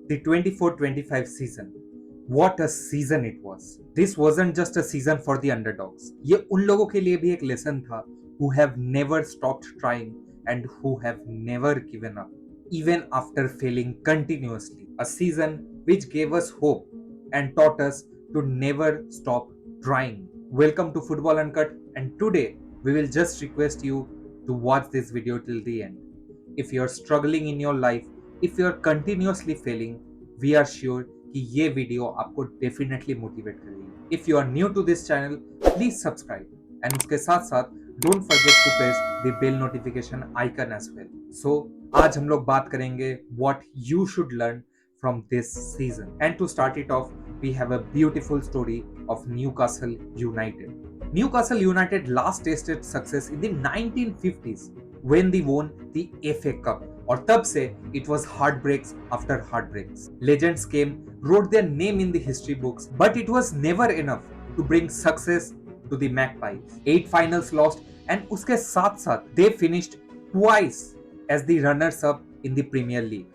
The 24-25 season. What a season it was. This wasn't just a season for the underdogs. ये उन लोगों के लिए भी एक lesson था who have never stopped trying and who have never given up, even after failing continuously. A season which gave us hope and taught us to never stop trying. Welcome to Football Uncut, and today we will just request you to watch this video till the end. If you are struggling in your life, if you are continuously failing, we are sure कि ये video आपको definitely motivate करेगी. If you are new to this channel, please subscribe and उसके साथ साथ don't forget to press the bell notification icon as well. So आज हम लोग बात करेंगे what you should learn from this season. And to start it off, we have a beautiful story of Newcastle United. Newcastle United last tasted success in the 1950s when they won the FA Cup. और तब से it was heartbreaks after heartbreaks. Legends came, wrote their name in the history books, but it was never enough to bring success to the Magpies. 8 finals lost, and उसके साथ साथ they finished twice as the runners-up in the Premier League.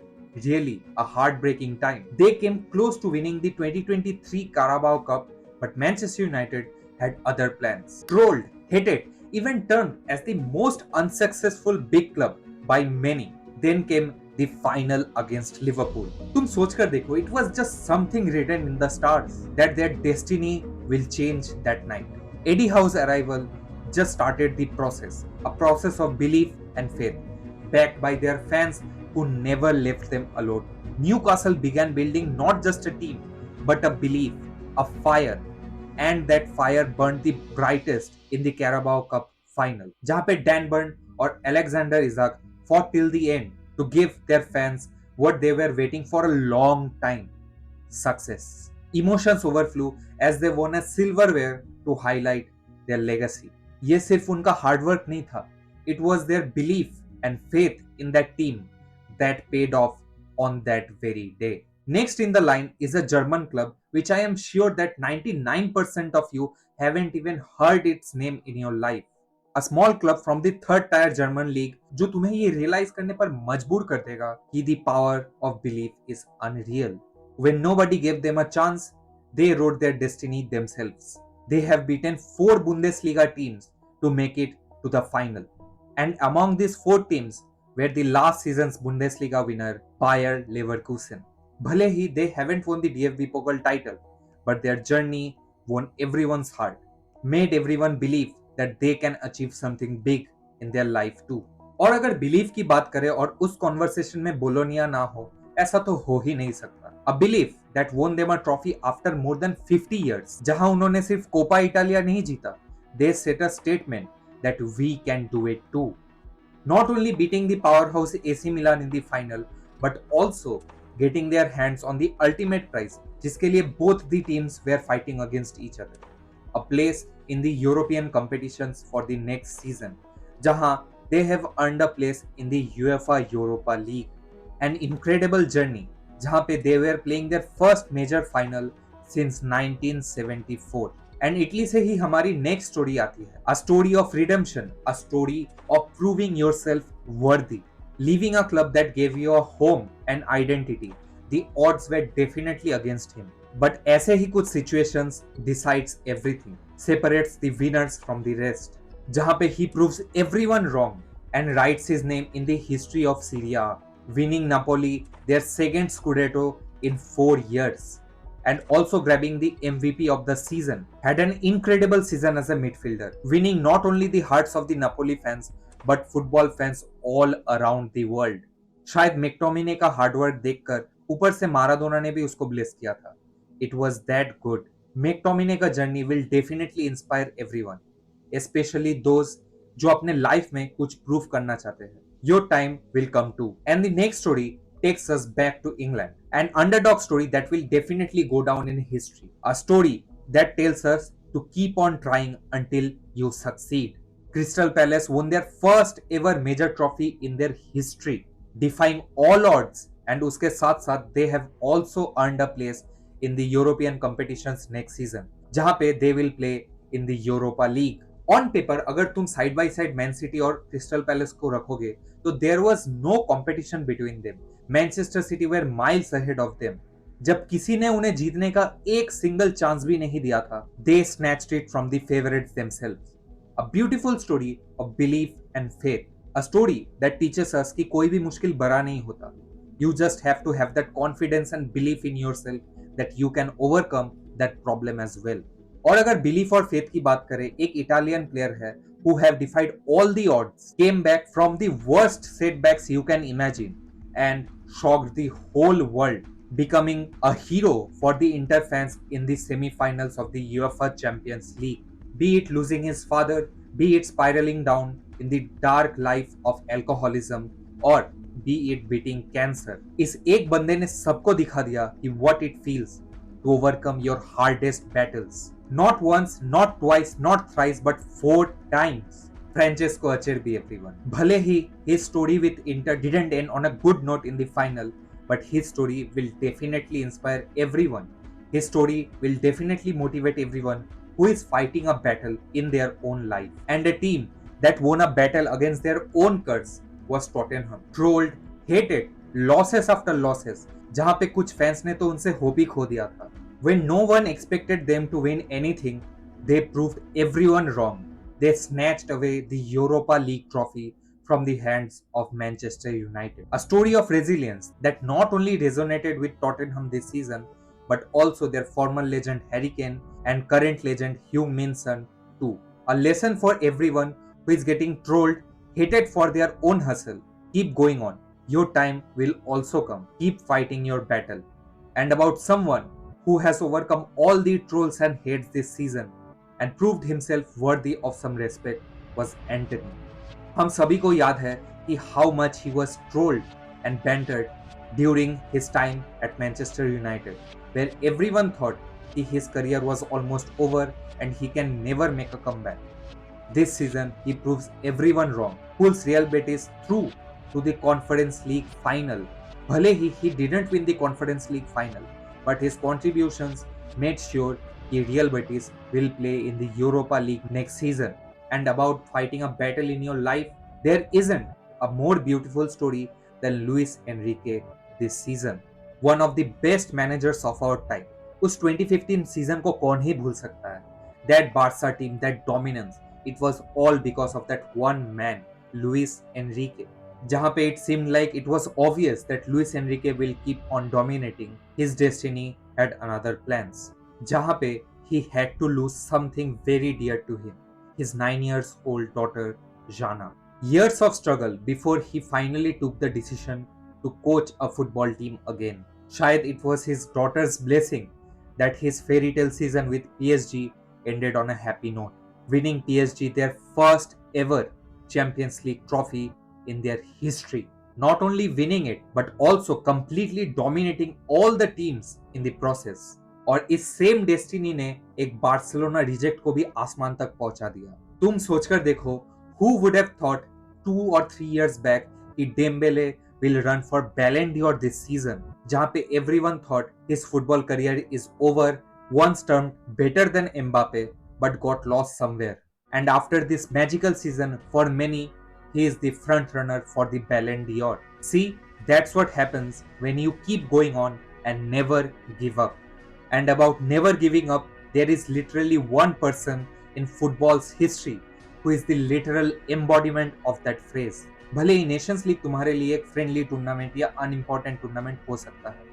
Really a heartbreaking time. They came close to winning the 2023 Carabao Cup, but Manchester United had other plans. Trolled, hated, even termed as the most unsuccessful big club by many. Then came the final against Liverpool. तुम सोचकर देखो, it was just something written in the stars that their destiny will change that night. Eddie Howe's arrival just started the process, a process of belief and faith, backed by their fans who never left them alone. Newcastle began building not just a team, but a belief, a fire, and that fire burned the brightest in the Carabao Cup final, जहाँ पे Dan Burn और Alexander Isak fought till the end to give their fans what they were waiting for a long time: success. Emotions overflew as they won a silverware to highlight their legacy. ये सिर्फ उनका hard work नहीं था, it was their belief and faith in that team that paid off on that very day. Next in the line is a German club which I am sure that 99% of you haven't even heard its name in your life. A small club from the third tier German league जो तुम्हें ये realize करने पर मजबूर कर देगा कि the power of belief is unreal. When nobody gave them a chance, they wrote their destiny themselves. They have beaten 4 Bundesliga teams to make it to the final. And among these 4 teams were the last season's Bundesliga winner Bayer Leverkusen. भले ही they haven't won the DFB Pokal title, but their journey won everyone's heart, made everyone believe that they can achieve something big in their life too. और अगर belief की बात करें और उस conversation में Bologna ना हो, ऐसा तो हो ही नहीं सकता. A belief that won them a trophy after more than 50 years, जहां उन्होंने सिर्फ कोपा इटालिया नहीं जीता, they set a statement that we can do it too. Not only beating the powerhouse AC Milan in the final, but also getting their hands on the ultimate prize, जिसके लिए both the teams were fighting against each other. A place in the European competitions for the next season, जहां they have earned a place in the UEFA Europa League. An incredible journey, जहां पे they were playing their first major final since 1974. And Italy से ही हमारी next story आती है, a story of redemption, a story of proving yourself worthy, leaving a club that gave you a home and identity. The odds were definitely against him, but ऐसे ही कुछ situations decides everything, separates the winners from the rest, जहां पे ही proves everyone wrong and writes his name in the history of Serie A, winning Napoli their second Scudetto in 4 years. And also grabbing the MVP of the season. Had an incredible season as a midfielder, winning not only the hearts of the Napoli fans but football fans all around the world. शायद McTominay का hard work देखकर ऊपर से Maradona ने भी उसको bless किया था. It was that good. McTominay का journey will definitely inspire everyone, especially those जो अपने लाइफ में कुछ प्रूव करना चाहते हैं. Your time will come too. And the next story takes us back to England. An underdog story that will definitely go down in history. A story that tells us to keep on trying until you succeed. Crystal Palace won their first ever major trophy in their history, defying all odds, and उसके साथ साथ they have also earned a place in the European competitions next season, जहाँ पे they will play in the Europa League. On paper अगर तुम side by side Man City और Crystal Palace को रखोगे तो there was no competition between them. Manchester City were miles ahead of them. जब किसी ने उन्हें जीतने का एक सिंगल चांस भी नहीं दिया था, they snatched it from the favourites themselves. A beautiful story of belief and faith, a story that teaches us कि कोई भी मुश्किल बड़ा नहीं होता। You just have to have that confidence and belief in yourself that you can overcome that problem as well. और अगर belief और फेथ की बात करें, एक इटालियन प्लेयर है who have defied all the odds, came back from the worst setbacks you can imagine, and shocked the whole world, becoming a hero for the Inter fans in the semi-finals of the UEFA Champions League. Be it losing his father, be it spiraling down in the dark life of alcoholism, or be it beating cancer, इस एक बंदे ने सबको दिखा दिया कि what it feels to overcome your hardest battles. Not once, not twice, not thrice, but 4 times. Francesco Acerbi, everyone. भले ही his story with Inter didn't end on a good note in the final, but his story will definitely inspire everyone. His story will definitely motivate everyone who is fighting a battle in their own life. And a team that won a battle against their own curse was Tottenham. Trolled, hated, losses after losses, जहां पे कुछ fans ने तो उनसे hope ही खो दिया था. When no one expected them to win anything, they proved everyone wrong. They snatched away the Europa League trophy from the hands of Manchester United. A story of resilience that not only resonated with Tottenham this season, but also their former legend Harry Kane and current legend Hugh Minson too. A lesson for everyone who is getting trolled, hated for their own hustle. Keep going on. Your time will also come. Keep fighting your battle. And about someone who has overcome all the trolls and hates this season and proved himself worthy of some respect was Anthony. हम सभी को याद है कि how much he was trolled and bantered during his time at Manchester United, where everyone thought that his career was almost over and he can never make a comeback. This season, he proves everyone wrong, pulls Real Betis through to the Conference League final. भले ही he didn't win the Conference League final, but his contributions made sure that Real Betis will play in the Europa League next season. And about fighting a battle in your life, there isn't a more beautiful story than Luis Enrique this season. One of the best managers of our time. उस 2015 season को कौन ही भूल सकता है? That Barca team, that dominance, it was all because of that one man, Luis Enrique. जहाँ पे it seemed like it was obvious that Luis Enrique will keep on dominating, his destiny had another plans. जहाँ पे he had to lose something very dear to him, his 9 years old daughter Jana. Years of struggle before he finally took the decision to coach a football team again. शायद it was his daughter's blessing that his fairy tale season with PSG ended on a happy note, winning PSG their first ever Champions League trophy in their history. Not only winning it, but also completely dominating all the teams in the process. और इस same destiny ने एक Barcelona reject को भी आसमान तक पहुंचा दिया। तुम सोचकर देखो, who would have thought 2 or 3 years back कि Dembele will run for Ballon d'Or this season, जहां पे everyone thought his football career is over, once termed better than Mbappe, but got lost somewhere. And after this magical season, for many, he is the front runner for the Ballon d'Or. See, that's what happens when you keep going on and never give up. And about never giving up, there is literally one person in football's history who is the literal embodiment of that phrase. भले ही Nations league तुम्हारे लिए एक friendly tournament या unimportant tournament हो सकता है,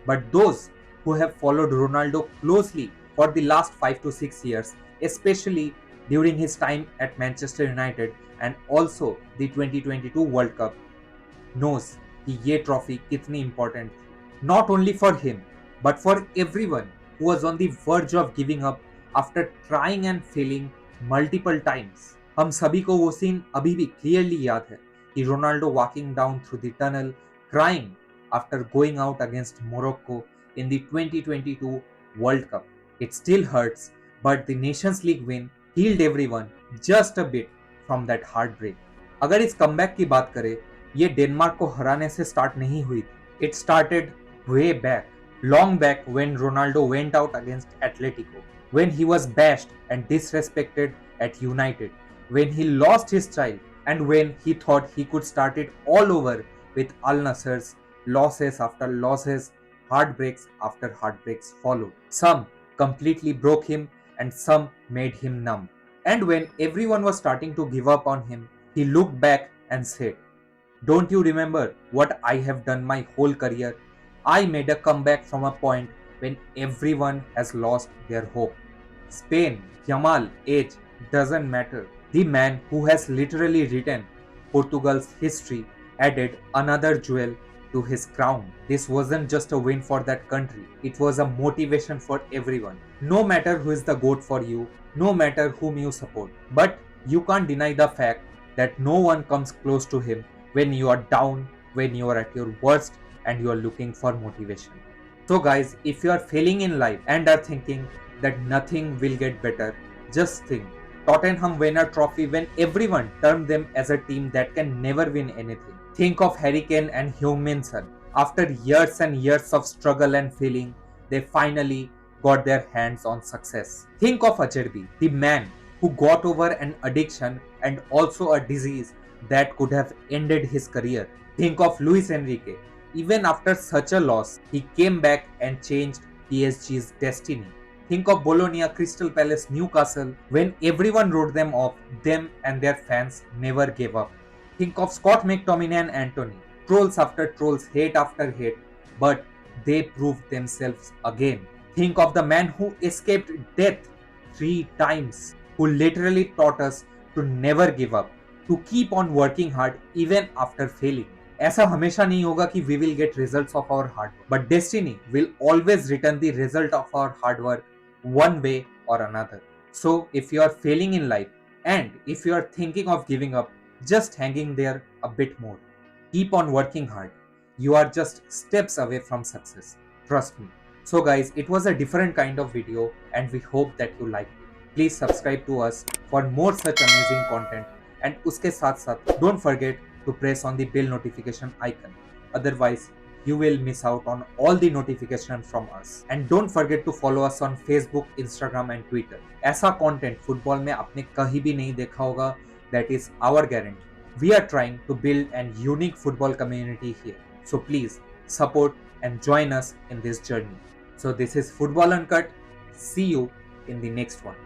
but those who have followed Ronaldo closely for the last 5 to 6 years, especially during his time at Manchester United and also the 2022 World Cup, knows कि ये trophy कितनी इंपॉर्टेंट थी, not only for him but for everyone who was on the verge of giving up after trying and failing multiple times. हम सभी को वो scene अभी भी क्लियरली याद है कि Ronaldo walking down through the tunnel crying after going out against Morocco in the 2022 World Cup. It still hurts, but the Nations League win healed everyone just a bit from that heartbreak. अगर इस comeback की बात करें, ये Denmark को हराने से start नहीं हुई थी. It started way back, long back when Ronaldo went out against Atletico, when he was bashed and disrespected at United, when he lost his child, and when he thought he could start it all over with Al Nassr's Losses after losses, heartbreaks after heartbreaks followed. Some completely broke him and some made him numb. And when everyone was starting to give up on him, he looked back and said, "Don't you remember what I have done my whole career? I made a comeback from a point when everyone has lost their hope." Spain, Yamal, age, doesn't matter. The man who has literally written Portugal's history added another jewel to his crown. This wasn't just a win for that country, it was a motivation for everyone. No matter who is the GOAT for you, no matter whom you support. But you can't deny the fact that no one comes close to him when you are down, when you are at your worst, and you are looking for motivation. So, guys, if you are failing in life and are thinking that nothing will get better, just think Tottenham win a trophy when everyone termed them as a team that can never win anything. Think of Harry Kane and Heung-min Son. After years and years of struggle and failing, they finally got their hands on success. Think of Acerbi, the man who got over an addiction and also a disease that could have ended his career. Think of Luis Enrique. Even after such a loss, he came back and changed PSG's destiny. Think of Bologna, Crystal Palace, Newcastle. When everyone wrote them off, them and their fans never gave up. Think of Scott McTominay and Anthony. Trolls after trolls, hate after hate, but they proved themselves again. Think of the man who escaped death 3 times, who literally taught us to never give up, to keep on working hard even after failing. ऐसा हमेशा नहीं होगा कि we will get results of our hard work, but destiny will always return the result of our hard work one way or another. So if you are failing in life and if you are thinking of giving up, just hanging there a bit more. Keep on working hard. You are just steps away from success. Trust me. So guys, it was a different kind of video and we hope that you liked it. Please subscribe to us for more such amazing content, and uske साथ साथ don't forget to press on the bell notification icon. Otherwise, you will miss out on all the notifications from us. And don't forget to follow us on Facebook, Instagram and Twitter. ऐसा content football में आपने कहीं भी नहीं देखा होगा. That is our guarantee. We are trying to build an unique football community here. So please support and join us in this journey. So this is Football Uncut. See you in the next one.